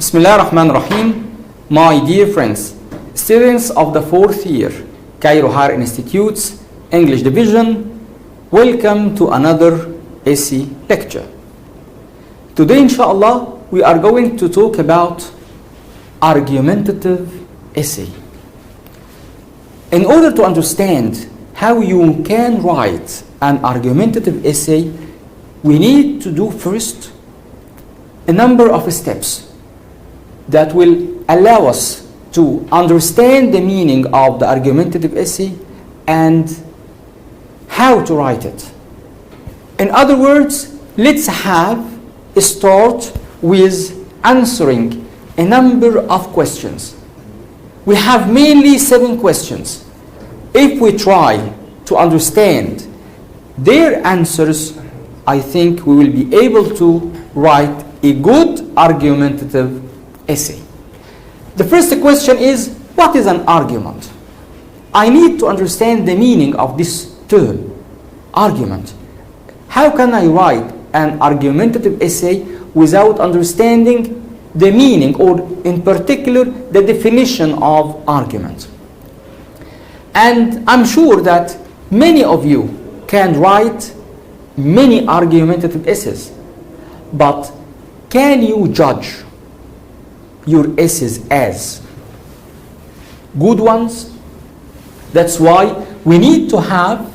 Bismillah ar-Rahman ar-Rahim. My dear friends, students of the 4th year, Cairo Higher Institute's English Division, welcome to another essay lecture. Today, inshallah, we are going to talk about argumentative essay. In order to understand how you can write an argumentative essay, we need to do first a number of steps that will allow us to understand the meaning of the argumentative essay and how to write it. In other words, let's start with answering a number of questions. We have mainly 7 questions. If we try to understand their answers, I think we will be able to write a good argumentative essay. The first question is, what is an argument? I need to understand the meaning of this term, argument. How can I write an argumentative essay without understanding the meaning, or in particular the definition of argument? And I'm sure that many of you can write many argumentative essays, but can you judge your essays as good ones? That's why we need to have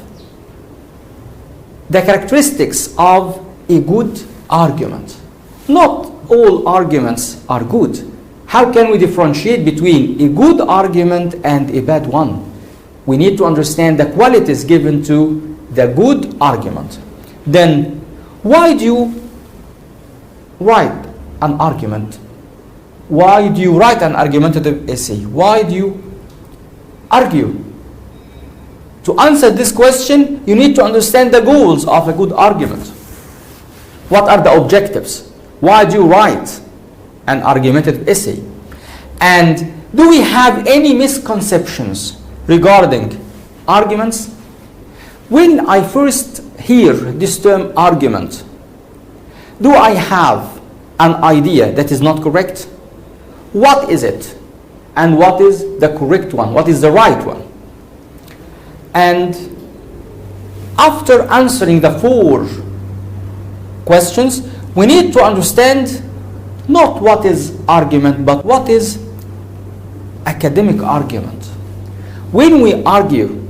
the characteristics of a good argument. Not all arguments are good. How can we differentiate between a good argument and a bad one? We need to understand the qualities given to the good argument. Then, why do you write an argument? Why do you write an argumentative essay? Why do you argue? To answer this question, you need to understand the goals of a good argument. What are the objectives? Why do you write an argumentative essay? And do we have any misconceptions regarding arguments? When I first hear this term argument, do I have an idea that is not correct? What is it? And what is the correct one? What is the right one? And after answering the 4 questions, we need to understand not what is argument, but what is academic argument. When we argue,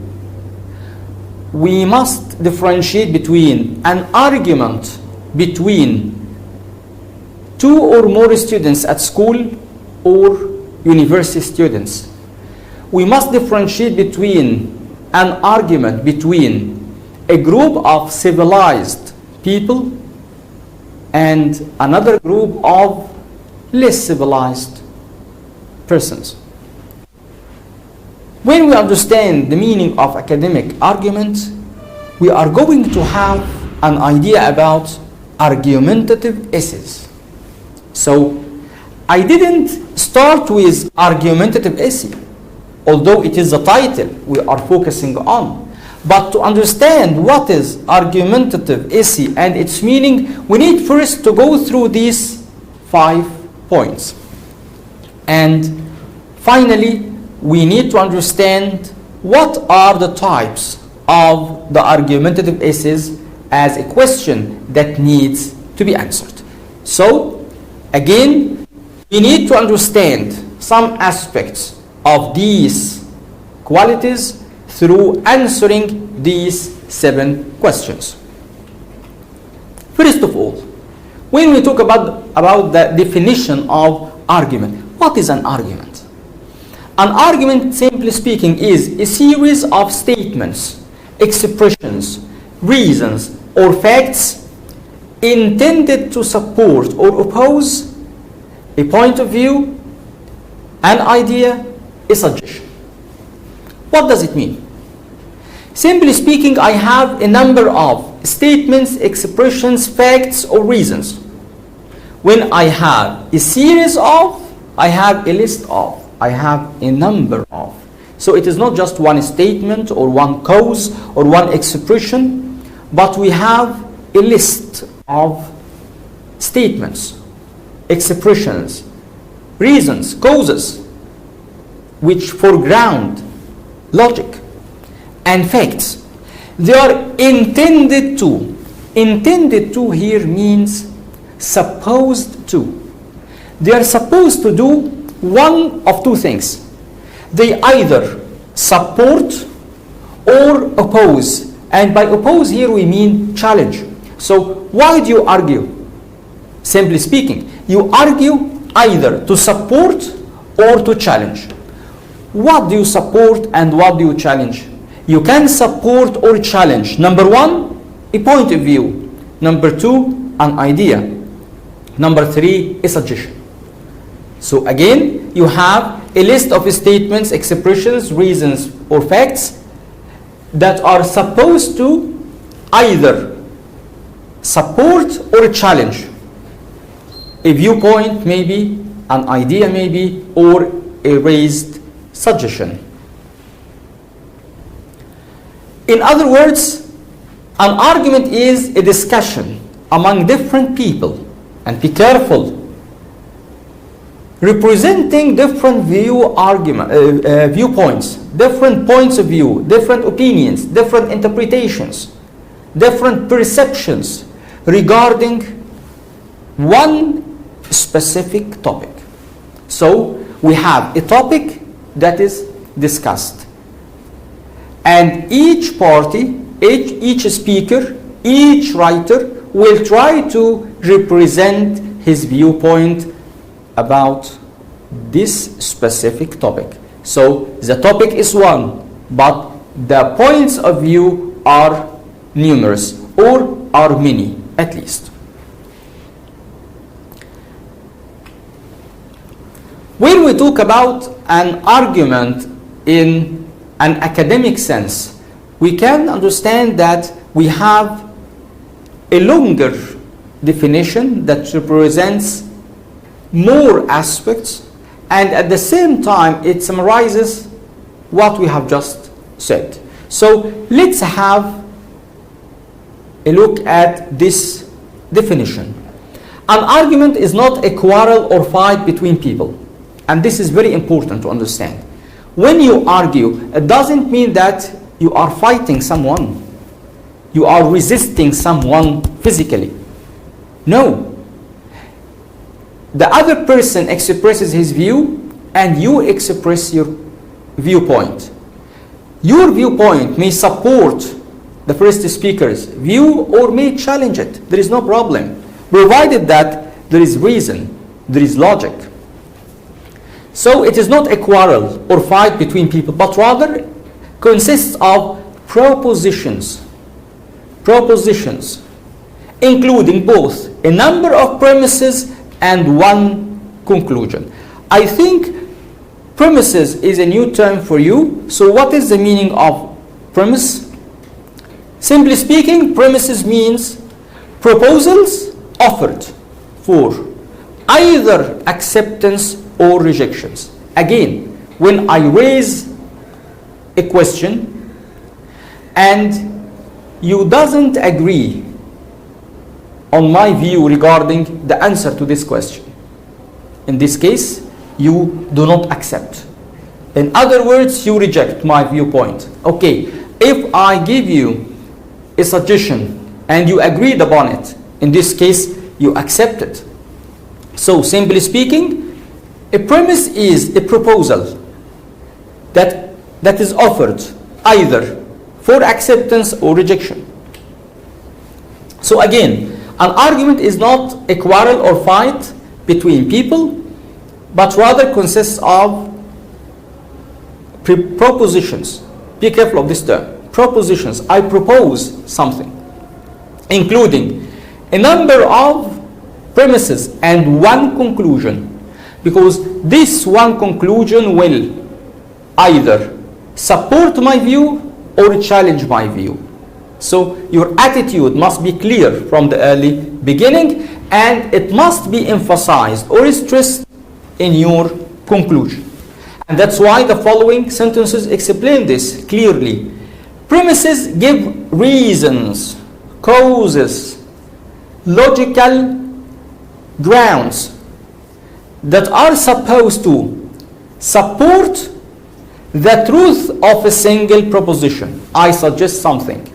we must differentiate between an argument between 2 or more students at school or university students. We must differentiate between an argument between a group of civilized people and another group of less civilized persons. When we understand the meaning of academic argument, we are going to have an idea about argumentative essays. So, I didn't start with argumentative essay, although it is the title we are focusing on. But to understand what is argumentative essay and its meaning, we need first to go through these 5 points. And finally, we need to understand what are the types of the argumentative essays as a question that needs to be answered. So, again, we need to understand some aspects of these qualities through answering these 7 questions. First of all, when we talk about the definition of argument, what is an argument? An argument, simply speaking, is a series of statements, expressions, reasons, or facts intended to support or oppose a point of view, an idea, a suggestion. What does it mean? Simply speaking, I have a number of statements, expressions, facts, or reasons. When I have a series of, I have a list of, I have a number of. So it is not just one statement or one cause or one expression, but we have a list of statements, expressions, reasons, causes, which foreground logic and facts. They are intended to. Intended to here means supposed to. They are supposed to do one of two things. They either support or oppose. And by oppose here we mean challenge. So why do you argue? Simply speaking, you argue either to support or to challenge. What do you support and what do you challenge? You can support or challenge. Number one, a point of view. Number two, an idea. Number three, a suggestion. So again, you have a list of statements, expressions, reasons, or facts that are supposed to either support or challenge a viewpoint, maybe, an idea, maybe, or a raised suggestion. In other words, an argument is a discussion among different people, and be careful, representing different viewpoints, different points of view, different opinions, different interpretations, different perceptions regarding one specific topic. So we have a topic that is discussed, and each party, each speaker, each writer will try to represent his viewpoint about this specific topic. So the topic is one, but the points of view are numerous, or are many at least. When we talk about an argument in an academic sense, we can understand that we have a longer definition that represents more aspects, and at the same time it summarizes what we have just said. So let's have a look at this definition. An argument is not a quarrel or fight between people, and this is very important to understand. When you argue, it doesn't mean that you are fighting someone, you are resisting someone physically. No. The other person expresses his view and you express your viewpoint. Your viewpoint may support the first speaker's view or may challenge it. There is no problem, provided that there is reason, there is logic. So it is not a quarrel or fight between people, but rather consists of propositions, including both a number of premises and one conclusion. I think premises is a new term for you. So what is the meaning of premise? Simply speaking, premises means proposals offered for either acceptance or rejections. Again, when I raise a question and you doesn't agree on my view regarding the answer to this question, in this case, you do not accept. In other words, you reject my viewpoint. Okay, if I give you a suggestion and you agreed upon it, in this case, you accept it. So, simply speaking, a premise is a proposal that is offered either for acceptance or rejection. So again, an argument is not a quarrel or fight between people, but rather consists of propositions. Be careful of this term. Propositions. I propose something, including a number of premises and one conclusion, because this one conclusion will either support my view or challenge my view. So your attitude must be clear from the early beginning, and it must be emphasized or stressed in your conclusion. And that's why the following sentences explain this clearly. Premises give reasons, causes, logical grounds, that are supposed to support the truth of a single proposition. I suggest something.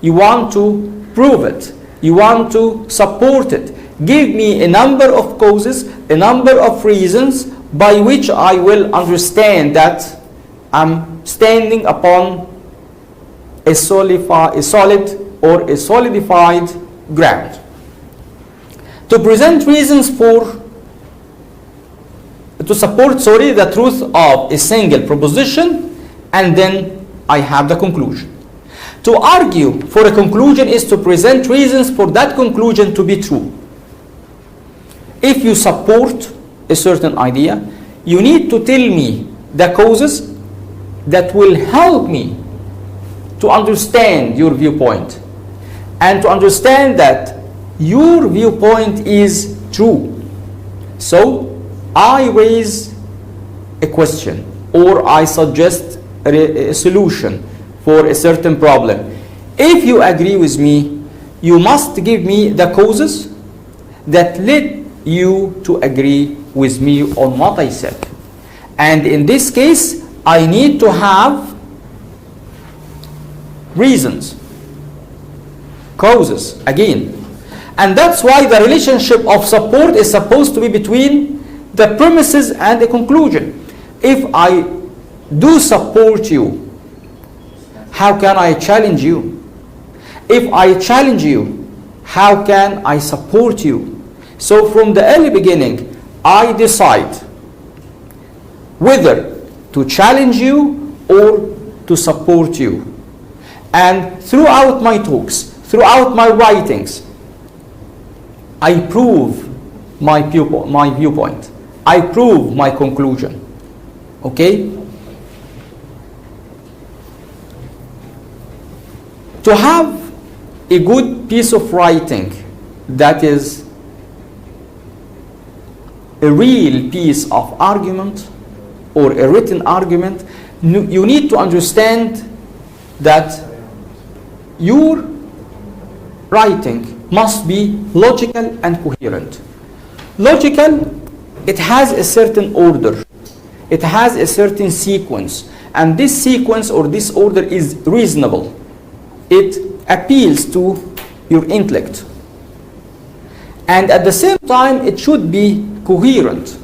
You want to prove it. You want to support it. Give me a number of causes, a number of reasons by which I will understand that I'm standing upon a solid or a solidified ground. To present reasons to support the truth of a single proposition, and then I have the conclusion. To argue for a conclusion is to present reasons for that conclusion to be true. If you support a certain idea, you need to tell me the causes that will help me to understand your viewpoint and to understand that your viewpoint is true. So I raise a question or I suggest a solution for a certain problem. If you agree with me, you must give me the causes that led you to agree with me on what I said. And in this case, I need to have reasons, causes again. And that's why the relationship of support is supposed to be between the premises and the conclusion. If I do support you, how can I challenge you? If I challenge you, how can I support you? So from the early beginning, I decide whether to challenge you or to support you. And throughout my talks, throughout my writings, I prove my viewpoint. I prove my conclusion. Okay? To have a good piece of writing that is a real piece of argument or a written argument, you need to understand that your writing must be logical and coherent. Logical, it has a certain order. It has a certain sequence. And this sequence or this order is reasonable. It appeals to your intellect. And at the same time, it should be coherent.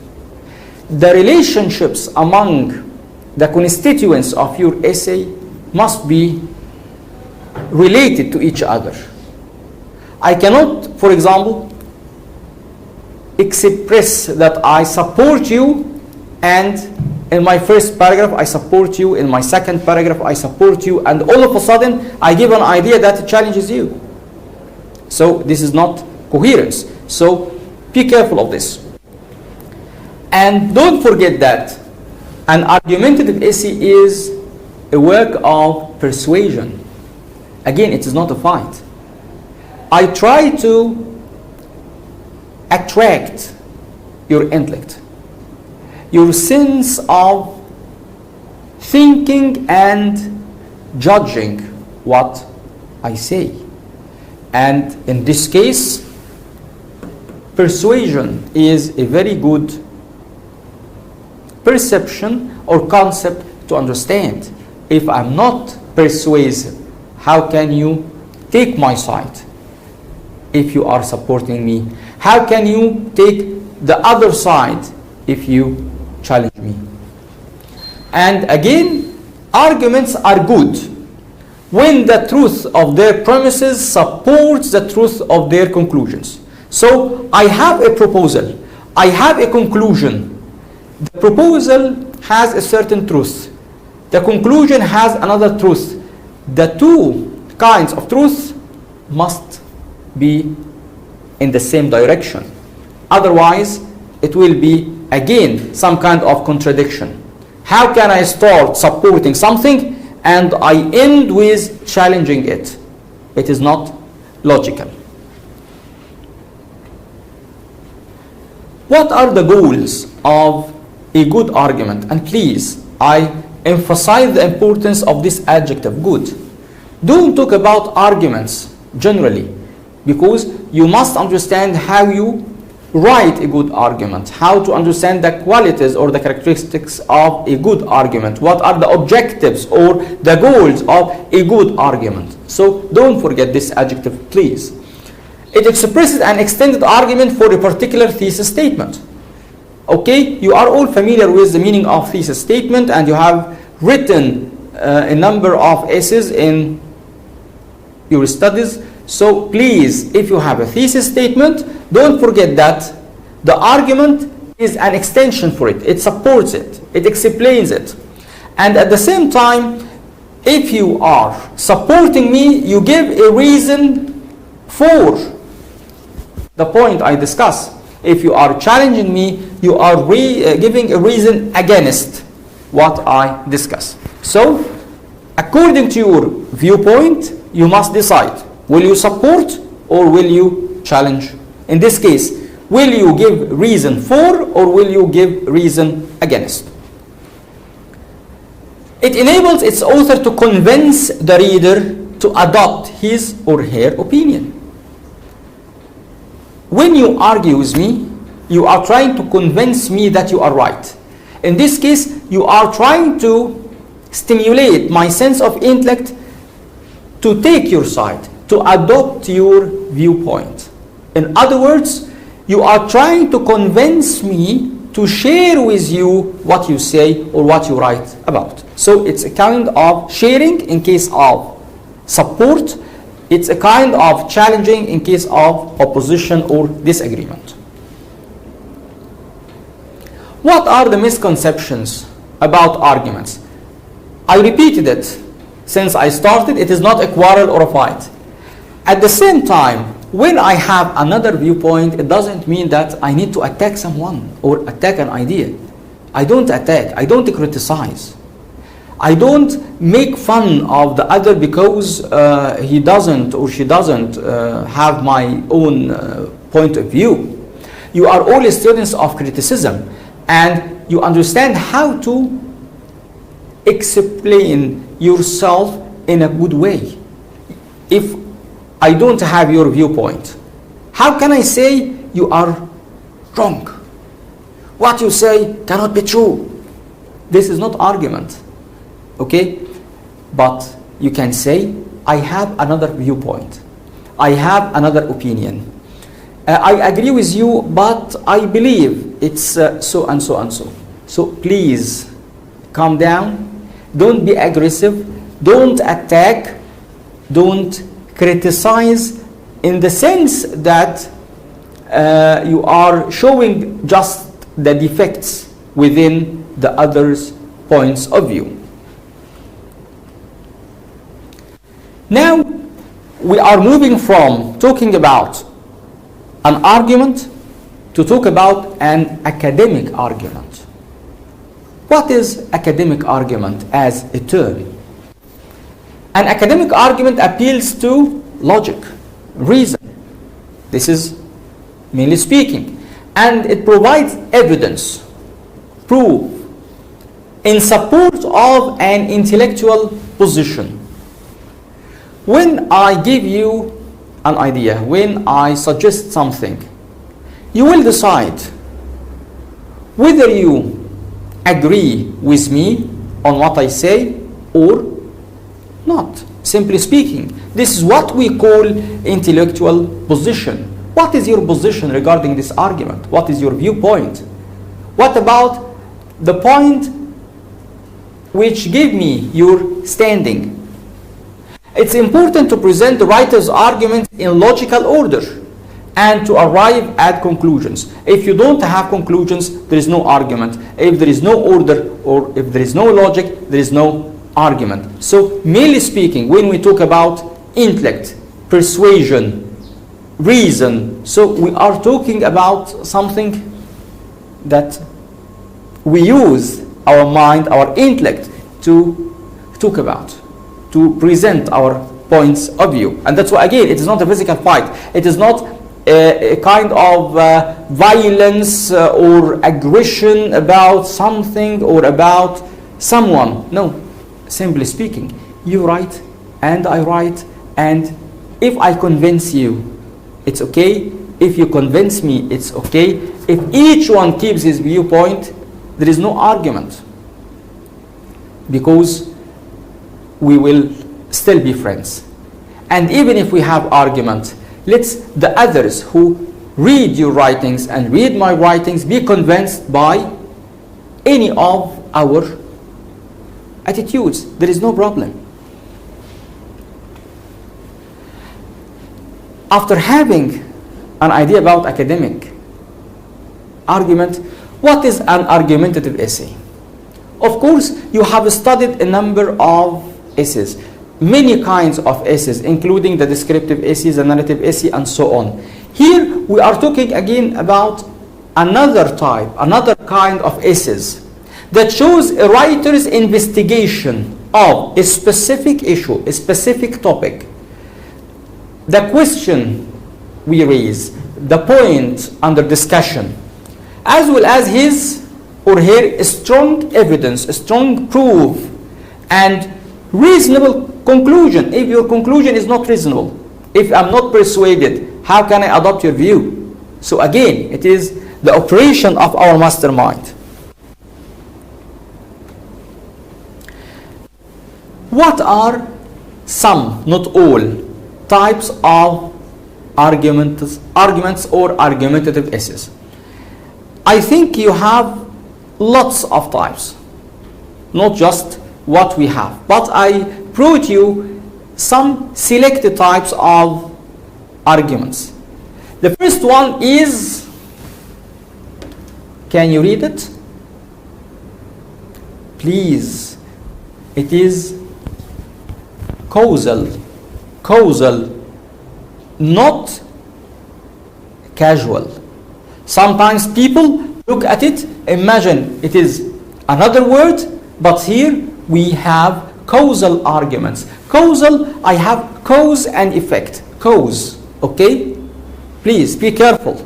The relationships among the constituents of your essay must be related to each other. I cannot, for example, express that I support you, and in my first paragraph I support you, in my second paragraph I support you, and all of a sudden I give an idea that challenges you. So this is not coherence. So be careful of this. And don't forget that an argumentative essay is a work of persuasion. Again, it is not a fight. I try to attract your intellect, your sense of thinking and judging what I say. And in this case, persuasion is a very good perception or concept to understand. If I'm not persuasive, how can you take my side? If you are supporting me, how can you take the other side if you challenge me? And again, arguments are good when the truth of their premises supports the truth of their conclusions. So I have a proposal, I have a conclusion. The proposal has a certain truth. The conclusion has another truth. The two kinds of truth must be in the same direction. Otherwise, it will be again some kind of contradiction. How can I start supporting something and I end with challenging it? It is not logical. What are the goals of a good argument? And please, I emphasize the importance of this adjective, good. Don't talk about arguments generally, because you must understand how you write a good argument, how to understand the qualities or the characteristics of a good argument, what are the objectives or the goals of a good argument. So don't forget this adjective, please. It expresses an extended argument for a particular thesis statement. Okay, you are all familiar with the meaning of thesis statement, and you have written a number of essays in your studies. So please, if you have a thesis statement, don't forget that the argument is an extension for it. It supports it. It explains it. And at the same time, if you are supporting me, you give a reason for the point I discuss. If you are challenging me, you are giving a reason against what I discuss. So, according to your viewpoint, you must decide. Will you support or will you challenge? In this case, will you give reason for or will you give reason against? It enables its author to convince the reader to adopt his or her opinion. When you argue with me, you are trying to convince me that you are right. In this case, you are trying to stimulate my sense of intellect to take your side, to adopt your viewpoint. In other words, you are trying to convince me to share with you what you say or what you write about. So it's a kind of sharing in case of support. It's a kind of challenging in case of opposition or disagreement. What are the misconceptions about arguments? I repeated it since I started. It is not a quarrel or a fight. At the same time, when I have another viewpoint, it doesn't mean that I need to attack someone or attack an idea. I don't attack. I don't criticize. I don't make fun of the other because he doesn't or she doesn't have my own point of view. You are all students of criticism, and you understand how to explain yourself in a good way. If I don't have your viewpoint, how can I say you are wrong? What you say cannot be true. This is not argument. Okay? But you can say, I have another viewpoint. I have another opinion. I agree with you, but I believe it's so and so and so. So please, calm down. Don't be aggressive. Don't attack. Don't criticize in the sense that you are showing just the defects within the other's points of view. Now, we are moving from talking about an argument to talk about an academic argument. What is academic argument as a term? An academic argument appeals to logic, reason. This is mainly speaking. And it provides evidence, proof, in support of an intellectual position. When I give you an idea, when I suggest something, you will decide whether you agree with me on what I say or not. Simply speaking, this is what we call intellectual position. What is your position regarding this argument? What is your viewpoint? What about the point which give me your standing? It's important to present the writer's argument in logical order and to arrive at conclusions. If you don't have conclusions, there is no argument. If there is no order or if there is no logic, there is no argument. So, mainly speaking, when we talk about intellect, persuasion, reason, so we are talking about something that we use our mind, our intellect to talk about, to present our points of view. And that's why, again, it is not a physical fight. It is not a kind of violence or aggression about something or about someone. No, simply speaking, you write and I write, and if I convince you, it's okay. If you convince me, it's okay. If each one keeps his viewpoint, there is no argument, because we will still be friends. And even if we have argument, let's the others who read your writings and read my writings be convinced by any of our attitudes. There is no problem. After having an idea about academic argument, what is an argumentative essay? Of course, you have studied a number of essays, many kinds of essays, including the descriptive essays, the narrative essay, and so on. Here, we are talking again about another type, another kind of essays that shows a writer's investigation of a specific issue, a specific topic, the question we raise, the point under discussion, as well as his or her strong evidence, strong proof, and reasonable conclusion. If your conclusion is not reasonable, if I'm not persuaded, how can I adopt your view? So again, it is the operation of our mastermind. What are some, not all, types of arguments or argumentative essays? I think you have lots of types, not just what we have, but I brought you some selected types of arguments. The first one is, can you read it? Please. It is causal, not casual. Sometimes people look at it, imagine it is another word, but here we have causal arguments. Causal, I have cause and effect. Cause, okay? Please be careful.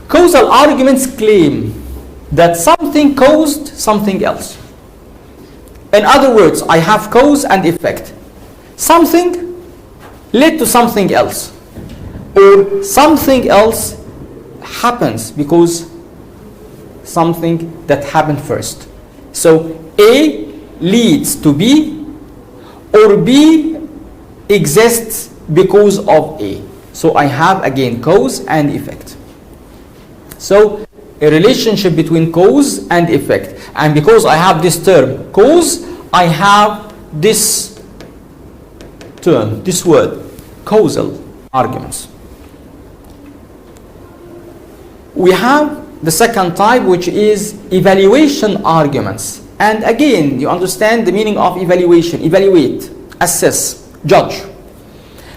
Causal arguments claim that something caused something else. In other words, I have cause and effect. Something led to something else, or something else happens because something that happened first. So A leads to B, or B exists because of A. So I have again cause and effect. So a relationship between cause and effect. And because I have this term cause, I have this term, this word, causal arguments. We have the second type, which is evaluation arguments. And again, you understand the meaning of evaluation. Evaluate, assess, judge.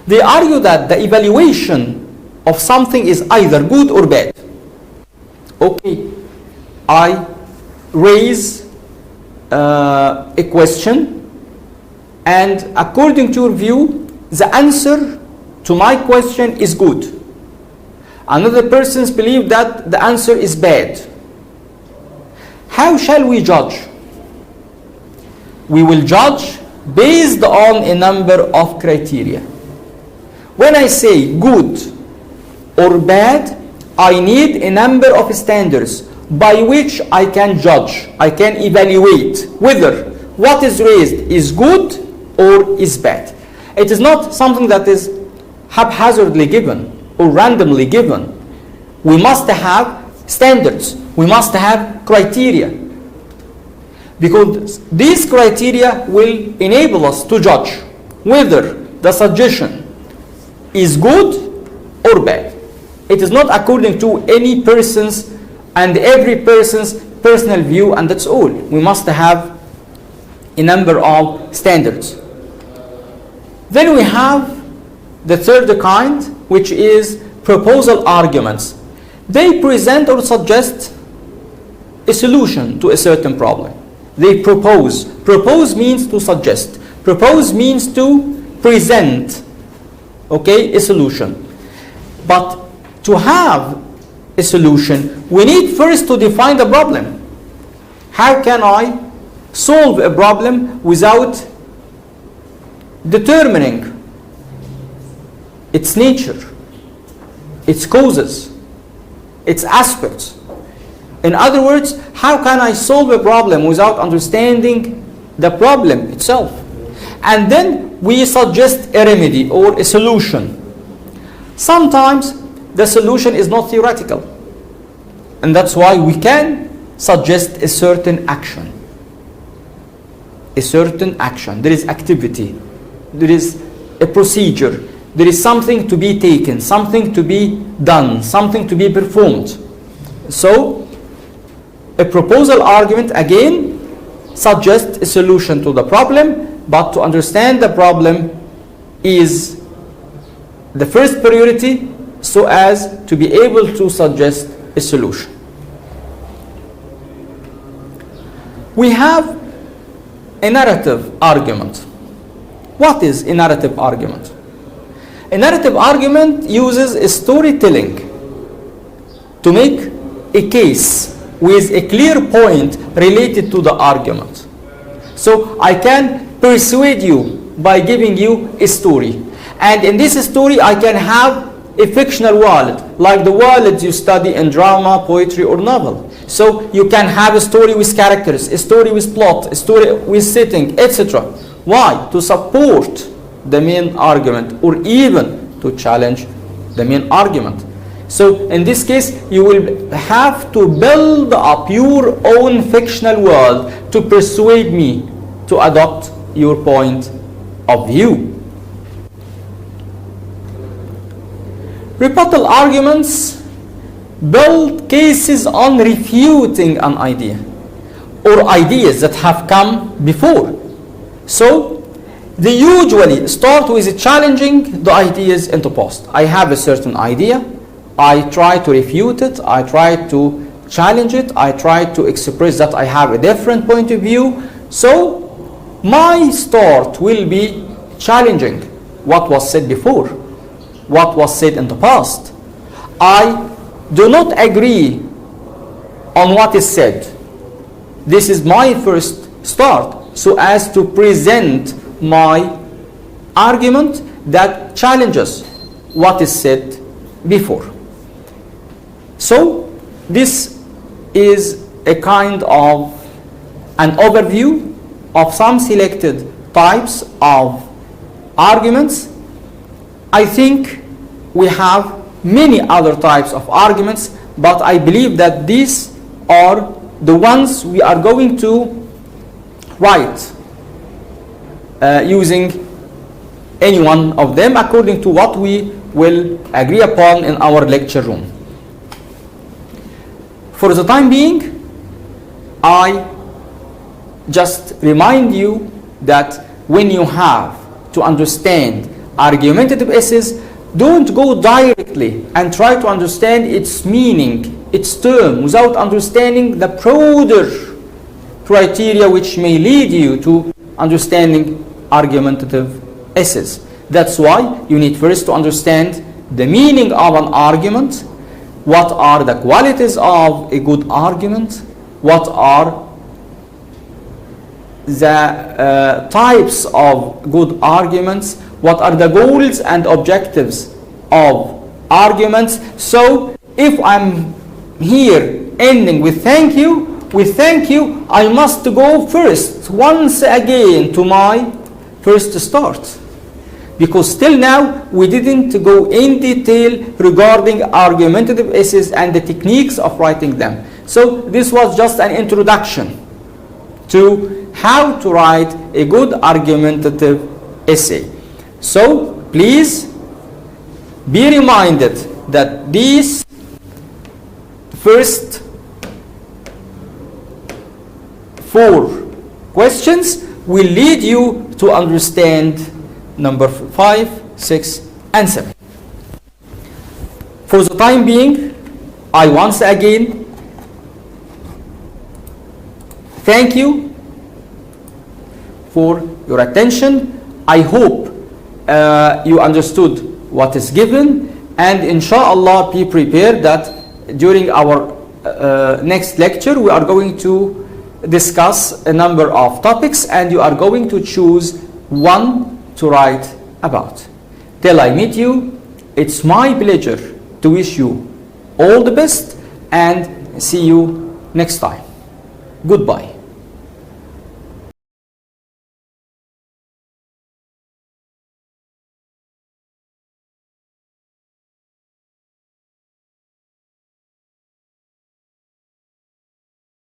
They argue that the evaluation of something is either good or bad. Okay, I raise a question, and according to your view, the answer to my question is good. Another person's believe that the answer is bad. How shall we judge? We will judge based on a number of criteria. When I say good or bad, I need a number of standards by which I can judge, I can evaluate whether what is raised is good or is bad. It is not something that is haphazardly given or randomly given. We must have standards, we must have criteria, because these criteria will enable us to judge whether the suggestion is good or bad. It is not according to any person's and every person's personal view, and that's all. We must have a number of standards. Then we have the third kind, which is proposal arguments. They present or suggest a solution to a certain problem. They propose. Propose means to suggest. Propose means to present, okay, a solution. But to have a solution, we need first to define the problem. How can I solve a problem without determining its nature? its causes, its aspects. In other words, how can I solve a problem without understanding the problem itself? And then we suggest a remedy or a solution. Sometimes the solution is not theoretical, and that's why we can suggest a certain action. A certain action. There is activity. There is a procedure. There is something to be taken, something to be done, something to be performed. So, a proposal argument again suggests a solution to the problem, but to understand the problem is the first priority so as to be able to suggest a solution. We have a narrative argument. What is a narrative argument? A narrative argument uses storytelling to make a case with a clear point related to the argument. So I can persuade you by giving you a story. And in this story I can have a fictional world, like the worlds you study in drama, poetry, or novel. So you can have a story with characters, a story with plot, a story with setting, etc. Why? To support the main argument, or even to challenge the main argument. So in this case, you will have to build up your own fictional world to persuade me to adopt your point of view. Rebuttal arguments build cases on refuting an idea or ideas that have come before. So they usually start with challenging the ideas in the past. I have a certain idea, I try to refute it, I try to challenge it, I try to express that I have a different point of view. So my start will be challenging what was said before, what was said in the past. I do not agree on what is said. This is my first start, so as to present my argument that challenges what is said before. So this is a kind of an overview of some selected types of arguments. I think we have many other types of arguments, but I believe that these are the ones we are going to write using any one of them according to what we will agree upon in our lecture room. For the time being, I just remind you that when you have to understand argumentative essays, don't go directly and try to understand its meaning, its term, without understanding the broader criteria which may lead you to understanding argumentative essays. That's why you need first to understand the meaning of an argument, what are the qualities of a good argument, what are the types of good arguments, what are the goals and objectives of arguments. So if I'm here ending with thank you, I must go first once again to my first start, because till now we didn't go in detail regarding argumentative essays and the techniques of writing them. So this was just an introduction to how to write a good argumentative essay. So please be reminded that these first 4 questions will lead you to understand number 5, 6, and 7. For the time being, I once again thank you for your attention. I hope you understood what is given, and inshallah be prepared that during our next lecture we are going to discuss a number of topics, and you are going to choose one to write about. Till I meet you, it's my pleasure to wish you all the best and see you next time. Goodbye.